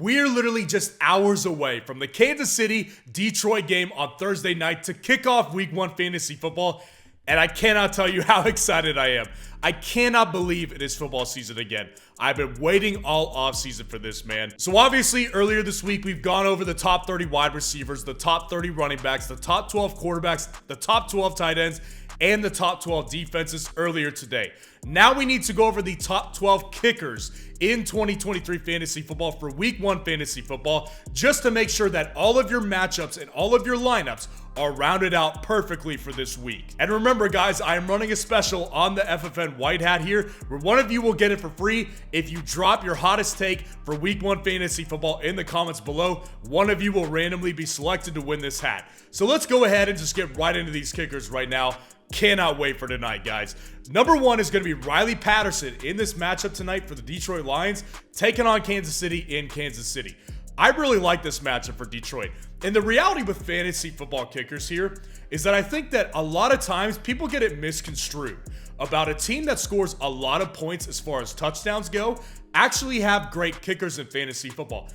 we're literally just hours away from the Kansas City-Detroit game on Thursday night to kick off Week 1 fantasy football, and I cannot tell you how excited I am. I cannot believe it is football season again. I've been waiting all offseason for this, man. So obviously, earlier this week, we've gone over the top 30 wide receivers, the top 30 running backs, the top 12 quarterbacks, the top 12 tight ends, and the top 12 defenses earlier today. Now we need to go over the top 12 kickers in 2023 fantasy football for Week 1 fantasy football, just to make sure that all of your matchups and all of your lineups are rounded out perfectly for this week. And remember, guys, I am running a special on the FFN White Hat here, where one of you will get it for free if you drop your hottest take for Week 1 fantasy football in the comments below. One of you will randomly be selected to win this hat. So let's go ahead and just get right into these kickers right now. Cannot wait for tonight, guys. Number 1 is going to be Riley Patterson in this matchup tonight for the Detroit Lions, taking on Kansas City in Kansas City. I really like this matchup for Detroit. And the reality with fantasy football kickers here is that I think that a lot of times people get it misconstrued about a team that scores a lot of points as far as touchdowns go actually have great kickers in fantasy football.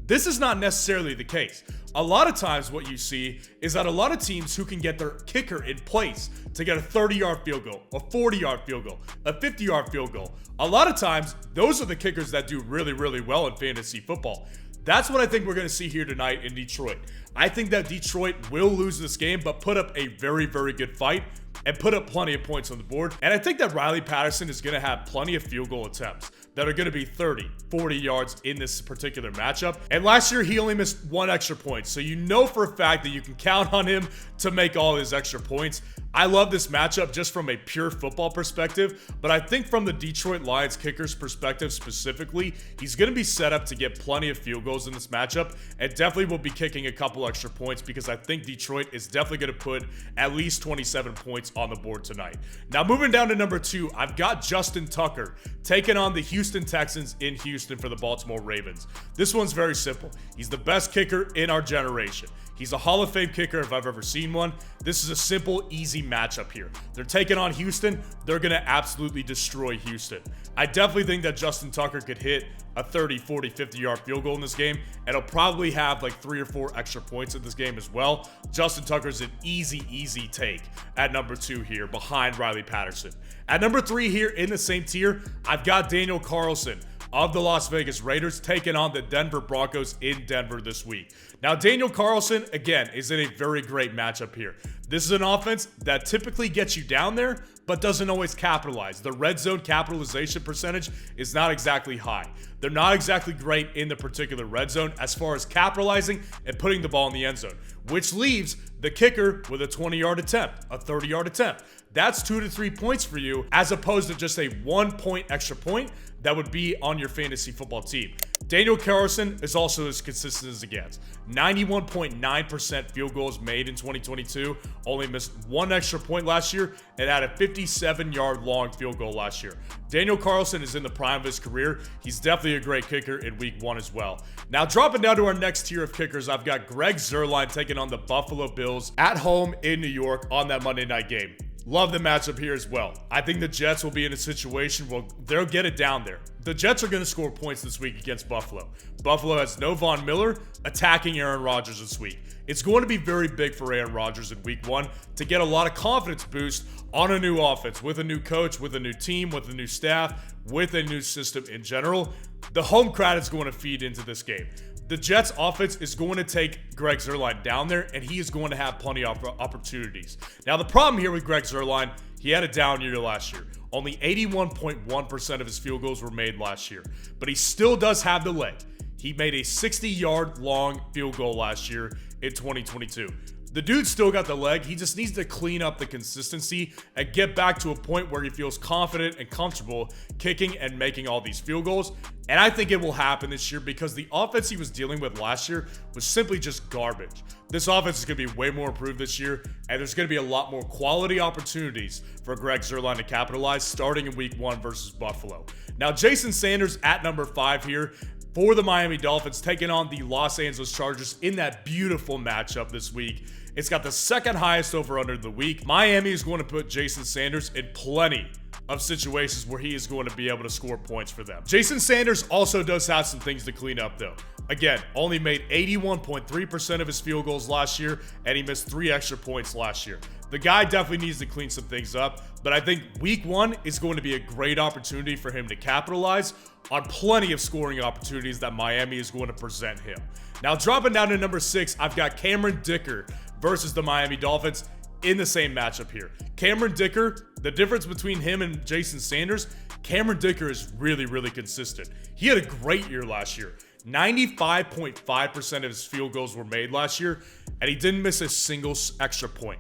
This is not necessarily the case. A lot of times what you see is that a lot of teams who can get their kicker in place to get a 30-yard field goal, a 40-yard field goal, a 50-yard field goal, a lot of times those are the kickers that do really, really well in fantasy football. That's what I think we're going to see here tonight in Detroit. I think that Detroit will lose this game, but put up a very, very good fight and put up plenty of points on the board. And I think that Riley Patterson is going to have plenty of field goal attempts that are going to be 30, 40 yards in this particular matchup. And last year, he only missed 1 extra point. So you know for a fact that you can count on him to make all his extra points. I love this matchup just from a pure football perspective, but I think from the Detroit Lions kicker's perspective specifically, he's going to be set up to get plenty of field goals in this matchup and definitely will be kicking a couple extra points because I think Detroit is definitely going to put at least 27 points on the board tonight. Now moving down to number 2, I've got Justin Tucker taking on the Houston Texans in Houston for the Baltimore Ravens. This one's very simple. He's the best kicker in our generation. He's a Hall of Fame kicker if I've ever seen one. This is a simple, easy matchup here. They're taking on Houston. They're going to absolutely destroy Houston. I definitely think that Justin Tucker could hit a 30, 40, 50-yard field goal in this game, and he'll probably have like 3 or 4 extra points in this game as well. Justin Tucker's an easy take at number 2 here behind Riley Patterson. At number 3 here in the same tier, I've got Daniel Carlson of the Las Vegas Raiders taking on the Denver Broncos in Denver this week. Now, Daniel Carlson, again, is in a very great matchup here. This is an offense that typically gets you down there, but doesn't always capitalize. The red zone capitalization percentage is not exactly high. They're not exactly great in the particular red zone as far as capitalizing and putting the ball in the end zone, which leaves the kicker with a 20-yard attempt, a 30-yard attempt. That's 2 to 3 points for you as opposed to just a 1 point extra point that would be on your fantasy football team. Daniel Carlson is also as consistent as it gets. 91.9% field goals made in 2022. Only missed 1 extra point last year and had a 57-yard long field goal last year. Daniel Carlson is in the prime of his career. He's definitely a great kicker in Week 1 as well. Now, dropping down to our next tier of kickers, I've got Greg Zuerlein taking on the Buffalo Bills at home in New York on that Monday night game. Love the matchup here as well. I think the Jets will be in a situation where they'll get it down there. The Jets are going to score points this week against Buffalo. Buffalo has no Von Miller attacking Aaron Rodgers this week. It's going to be very big for Aaron Rodgers in Week 1 to get a lot of confidence boost on a new offense, with a new coach, with a new team, with a new staff, with a new system in general. The home crowd is going to feed into this game. The Jets offense is going to take Greg Zuerlein down there, and he is going to have plenty of opportunities. Now, the problem here with Greg Zuerlein, he had a down year last year. Only 81.1% of his field goals were made last year, but he still does have the leg. He made a 60-yard long field goal last year in 2022. The dude still got the leg. He just needs to clean up the consistency and get back to a point where he feels confident and comfortable kicking and making all these field goals. And I think it will happen this year because the offense he was dealing with last year was simply just garbage. This offense is going to be way more improved this year, and there's going to be a lot more quality opportunities for Greg Zuerlein to capitalize starting in Week 1 versus Buffalo. Now, Jason Sanders at number 5 here for the Miami Dolphins, taking on the Los Angeles Chargers in that beautiful matchup this week. It's got the second highest over-under of the week. Miami is going to put Jason Sanders in plenty of situations where he is going to be able to score points for them. Jason Sanders also does have some things to clean up, though. Again, only made 81.3% of his field goals last year, and he missed 3 extra points last year. The guy definitely needs to clean some things up, but I think week 1 is going to be a great opportunity for him to capitalize on plenty of scoring opportunities that Miami is going to present him. Now, dropping down to number 6, I've got Cameron Dicker versus the Miami Dolphins in the same matchup here. Cameron Dicker, the difference between him and Jason Sanders, Cameron Dicker is really, really consistent. He had a great year last year. 95.5% of his field goals were made last year, and he didn't miss a single extra point.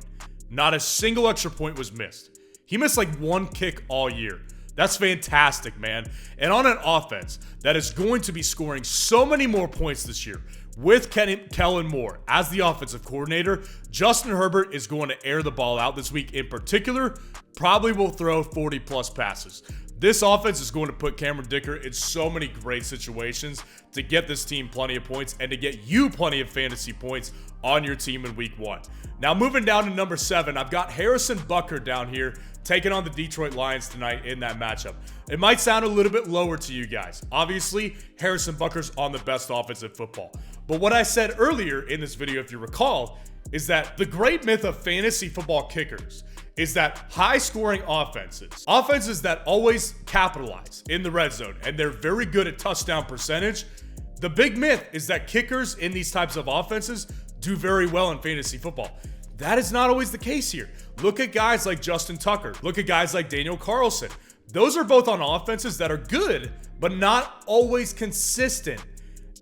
Not a single extra point was missed. He missed like 1 kick all year. That's fantastic, man. And on an offense that is going to be scoring so many more points this year, with Kellen Moore as the offensive coordinator, Justin Herbert is going to air the ball out this week in particular, probably will throw 40-plus passes. This offense is going to put Cameron Dicker in so many great situations to get this team plenty of points and to get you plenty of fantasy points on your team in week 1. Now, moving down to number 7, I've got Harrison Butker down here taking on the Detroit Lions tonight in that matchup. It might sound a little bit lower to you guys. Obviously, Harrison Butker's on the best offense in football. But what I said earlier in this video, if you recall, is that the great myth of fantasy football kickers is that high-scoring offenses that always capitalize in the red zone, and they're very good at touchdown percentage. The big myth is that kickers in these types of offenses do very well in fantasy football. That is not always the case here. Look at guys like Justin Tucker. Look at guys like Daniel Carlson. Those are both on offenses that are good, but not always consistent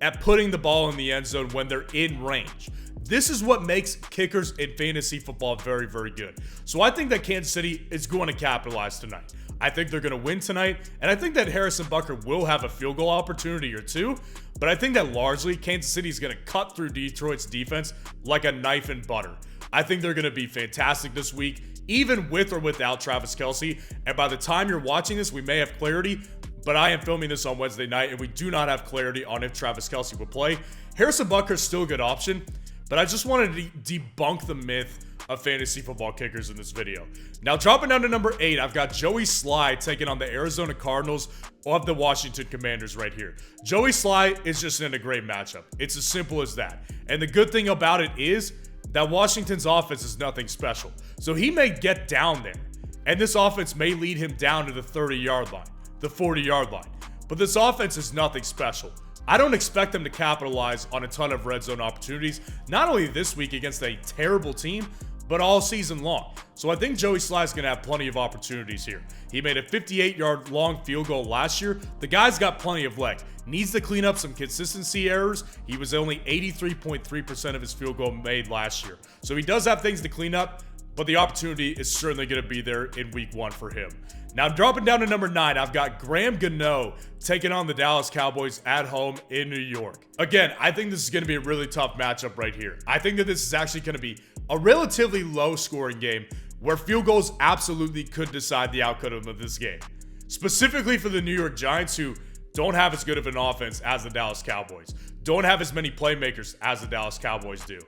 at putting the ball in the end zone when they're in range. This is what makes kickers in fantasy football very, very good. So I think that Kansas City is going to capitalize tonight. I think they're going to win tonight, and I think that Harrison Butker will have a field goal opportunity or two, but I think that largely Kansas City is going to cut through Detroit's defense like a knife in butter. I think they're going to be fantastic this week, even with or without Travis Kelce, and by the time you're watching this, we may have clarity, but I am filming this on Wednesday night, and we do not have clarity on if Travis Kelce will play. Harrison Butker is still a good option, but I just wanted to debunk the myth of fantasy football kickers in this video. Now, dropping down to number 8, I've got Joey Sly taking on the Arizona Cardinals of the Washington Commanders right here. Joey Sly is just in a great matchup. It's as simple as that. And the good thing about it is that Washington's offense is nothing special. So he may get down there, and this offense may lead him down to the 30-yard line, the 40-yard line. But this offense is nothing special. I don't expect them to capitalize on a ton of red zone opportunities, not only this week against a terrible team, but all season long. So I think Joey Sly is going to have plenty of opportunities here. He made a 58-yard long field goal last year. The guy's got plenty of leg. Needs to clean up some consistency errors. He was only 83.3% of his field goal made last year. So he does have things to clean up, but the opportunity is certainly going to be there in week 1 for him. Now, dropping down to number 9, I've got Graham Gano taking on the Dallas Cowboys at home in New York. Again, I think this is going to be a really tough matchup right here. I think that this is actually going to be a relatively low-scoring game where field goals absolutely could decide the outcome of this game. Specifically for the New York Giants, who don't have as good of an offense as the Dallas Cowboys, don't have as many playmakers as the Dallas Cowboys do.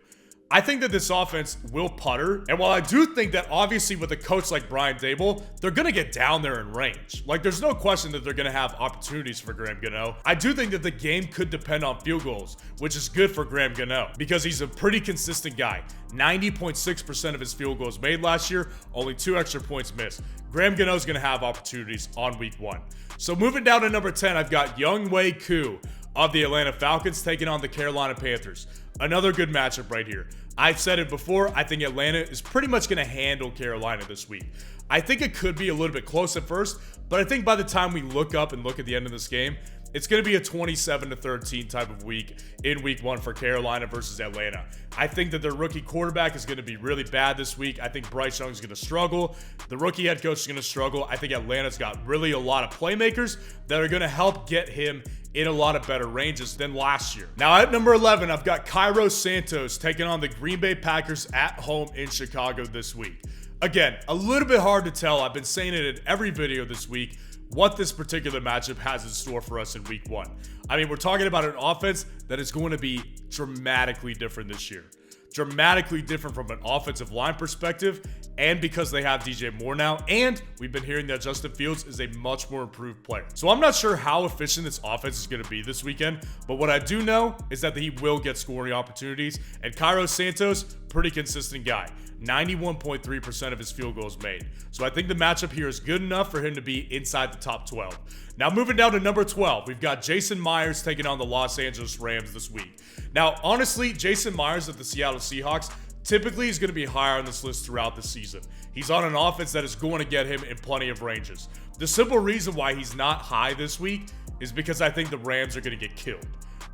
I think that this offense will putter, and while I do think that obviously with a coach like Brian Daboll, they're going to get down there in range. Like, there's no question that they're going to have opportunities for Graham Gano. I do think that the game could depend on field goals, which is good for Graham Gano because he's a pretty consistent guy. 90.6% of his field goals made last year, only 2 extra points missed. Graham Gano is going to have opportunities on week 1. So moving down to number 10, I've got Younghoe Koo of the Atlanta Falcons taking on the Carolina Panthers. Another good matchup right here. I've said it before, I think Atlanta is pretty much going to handle Carolina this week. I think it could be a little bit close at first, but I think by the time we look up and look at the end of this game, it's going to be a 27-13 type of week in week 1 for Carolina versus Atlanta. I think that their rookie quarterback is going to be really bad this week. I think Bryce Young is going to struggle. The rookie head coach is going to struggle. I think Atlanta's got really a lot of playmakers that are going to help get him in a lot of better ranges than last year. Now at number 11, I've got Cairo Santos taking on the Green Bay Packers at home in Chicago this week. Again, a little bit hard to tell. I've been saying it in every video this week what this particular matchup has in store for us in week 1. I mean, we're talking about an offense that is going to be dramatically different this year. Dramatically different from an offensive line perspective and because they have DJ Moore now, and we've been hearing that Justin Fields is a much more improved player. So I'm not sure how efficient this offense is going to be this weekend, but what I do know is that he will get scoring opportunities, and Cairo Santos, pretty consistent guy. 91.3% of his field goals made. So I think the matchup here is good enough for him to be inside the top 12. Now moving down to number 12, we've got Jason Myers taking on the Los Angeles Rams this week. Now, honestly, Jason Myers of the Seattle Seahawks typically is going to be higher on this list throughout the season. He's on an offense that is going to get him in plenty of ranges. The simple reason why he's not high this week is because I think the Rams are going to get killed.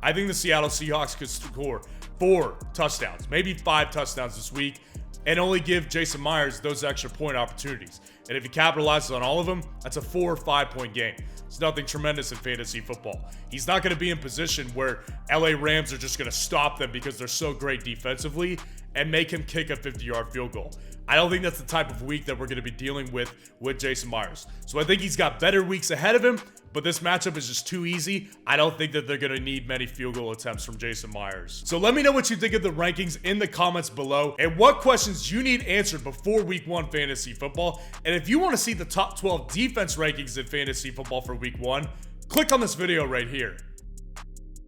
I think the Seattle Seahawks could score 4 touchdowns, maybe 5 touchdowns this week, and only give Jason Myers those extra point opportunities. And if he capitalizes on all of them, that's a 4 or 5 point game. It's nothing tremendous in fantasy football. He's not going to be in position where LA Rams are just going to stop them because they're so great defensively and make him kick a 50-yard field goal. I don't think that's the type of week that we're going to be dealing with Jason Myers. So I think he's got better weeks ahead of him, but this matchup is just too easy. I don't think that they're going to need many field goal attempts from Jason Myers. So let me know what you think of the rankings in the comments below and what questions you need answered before week 1 fantasy football. And if you want to see the top 12 defense rankings in fantasy football for week 1, click on this video right here.